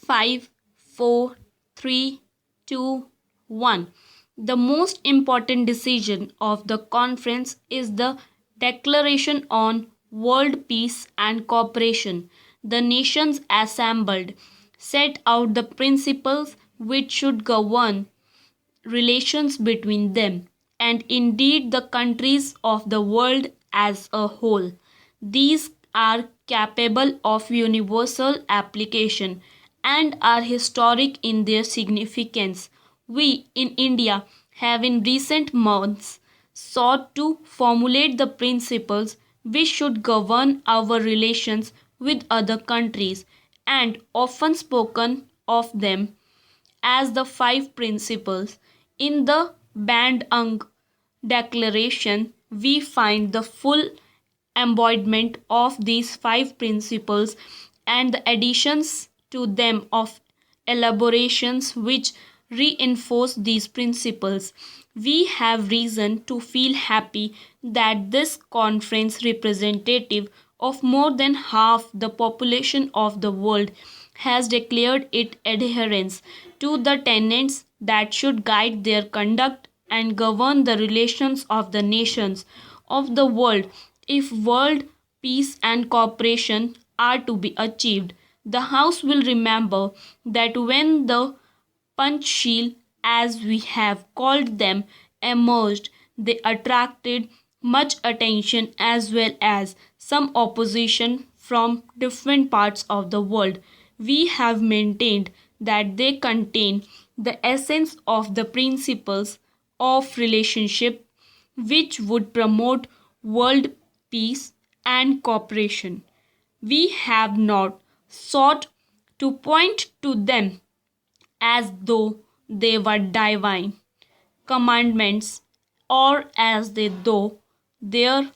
5, 4, 3, 2, 1. The most important decision of the conference is the Declaration on World Peace and Cooperation. The nations assembled set out the principles which should govern relations between them, and indeed the countries of the world as a whole. These are capable of universal application and are historic in their significance. We in India have in recent months sought to formulate the principles which should govern our relations with other countries and often spoken of them as the five principles. In the Bandung Declaration, we find the full embodiment of these five principles and the additions to them of elaborations which reinforce these principles. We have reason to feel happy that this conference, representative of more than half the population of the world, has declared its adherence to the tenets that should guide their conduct and govern the relations of the nations of the world if world peace and cooperation are to be achieved. The House will remember that when the Panchsheel, as we have called them, emerged, they attracted much attention as well as some opposition from different parts of the world. We have maintained that they contain the essence of the principles of relationship which would promote world peace and cooperation. We have not sought to point to them as though they were divine commandments or as though there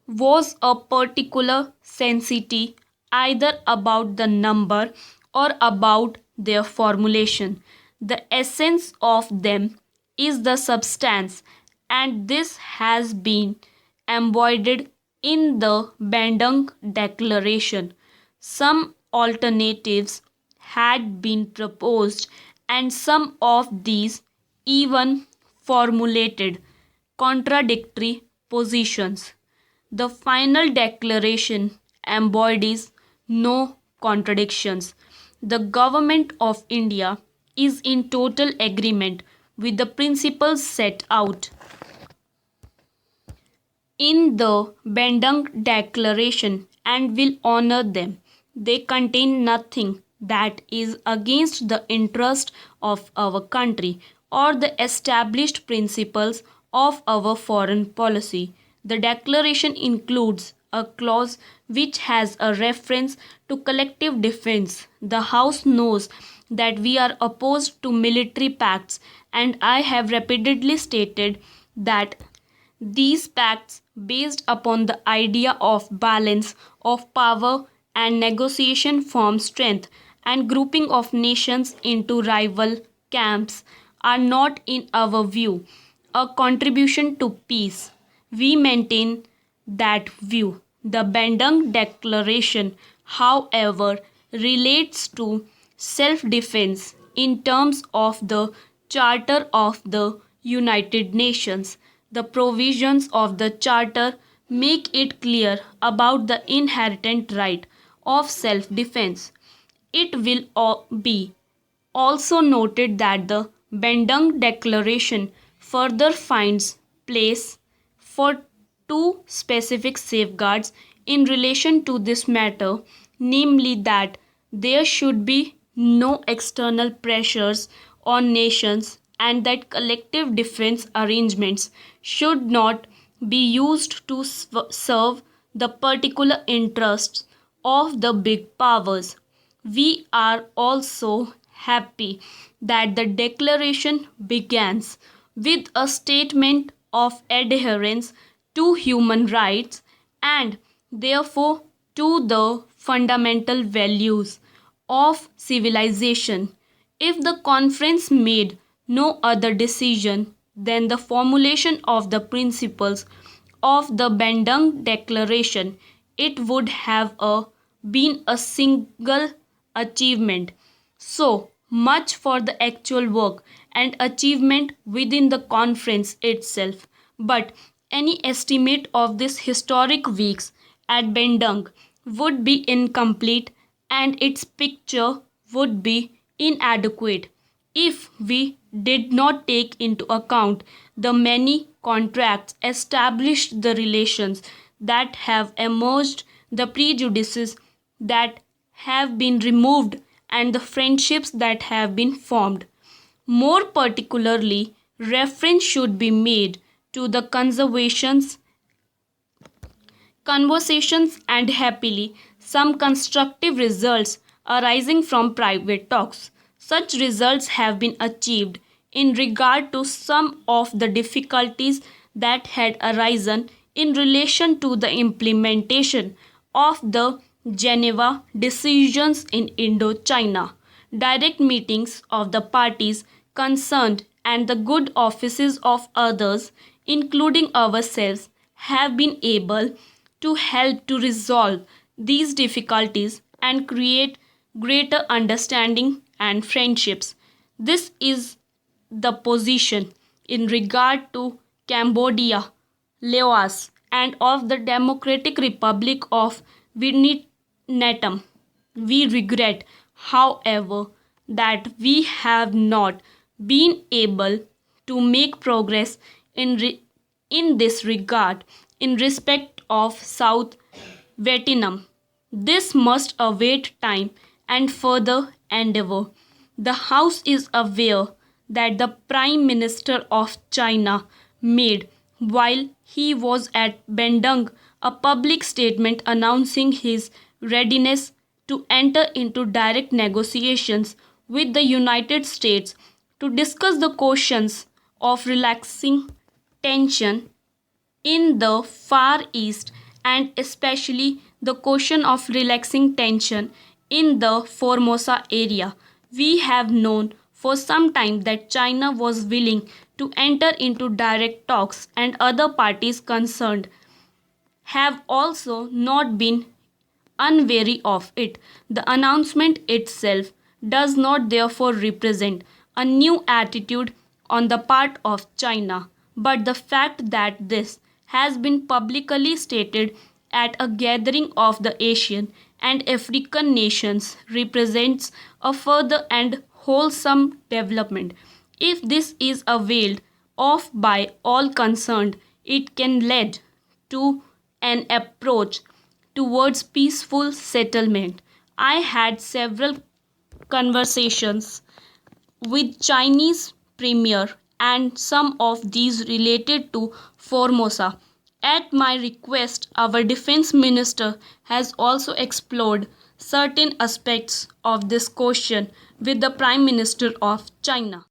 was a particular sanctity either about the number or about their formulation. The essence of them is the substance, and this has been embodied in the Bandung Declaration. Some alternatives had been proposed, and some of these even formulated contradictory positions. The final declaration embodies no contradictions. The Government of India is in total agreement with the principles set out in the Bandung Declaration and will honor them. They contain nothing that is against the interest of our country or the established principles of our foreign policy. The declaration includes a clause which has a reference to collective defense. The House knows that we are opposed to military pacts, and I have repeatedly stated that these pacts, based upon the idea of balance of power and negotiation, form strength, and grouping of nations into rival camps are not, in our view, a contribution to peace. We maintain that view. The Bandung Declaration, however, relates to self defense in terms of the Charter of the United Nations. The provisions of the Charter make it clear about the inherent right of self defense. It will be also noted that the Bandung Declaration further finds place for two specific safeguards in relation to this matter, namely that there should be no external pressures on nations and that collective defense arrangements should not be used to serve the particular interests of the big powers. We are also happy that the declaration begins with a statement of adherence to human rights and therefore to the fundamental values of civilization. If the conference made no other decision than the formulation of the principles of the Bandung Declaration, it would have been a single achievement. So much for the actual work and achievement within the conference itself. But any estimate of this historic weeks at Bendung would be incomplete and its picture would be inadequate if we did not take into account the many contracts established, the relations that have emerged, the prejudices that have been removed, and the friendships that have been formed. More particularly, reference should be made to the conversations and happily some constructive results arising from private talks. Such results have been achieved in regard to some of the difficulties that had arisen in relation to the implementation of the Geneva decisions in Indochina. Direct meetings of the parties concerned and the good offices of others, including ourselves, have been able to help to resolve these difficulties and create greater understanding and friendships. This is the position in regard to Cambodia, Laos, and of the Democratic Republic of Vietnam. We regret, however, that we have not been able to make progress in this regard in respect of South Vietnam. This must await time and further endeavor. The House is aware that the Prime Minister of China made, while he was at Bandung, a public statement announcing his readiness to enter into direct negotiations with the United States to discuss the questions of relaxing tension in the Far East and especially the question of relaxing tension in the Formosa area. We have known for some time that China was willing to enter into direct talks, and other parties concerned have also not been unwary of it. The announcement itself does not therefore represent a new attitude on the part of China, but the fact that this has been publicly stated at a gathering of the Asian and African nations represents a further and wholesome development. If this is availed of by all concerned, it can lead to an approach towards peaceful settlement. I had several conversations with Chinese premier and some of these related to Formosa. At my request, our defense minister has also explored certain aspects of this question with the Prime Minister of China.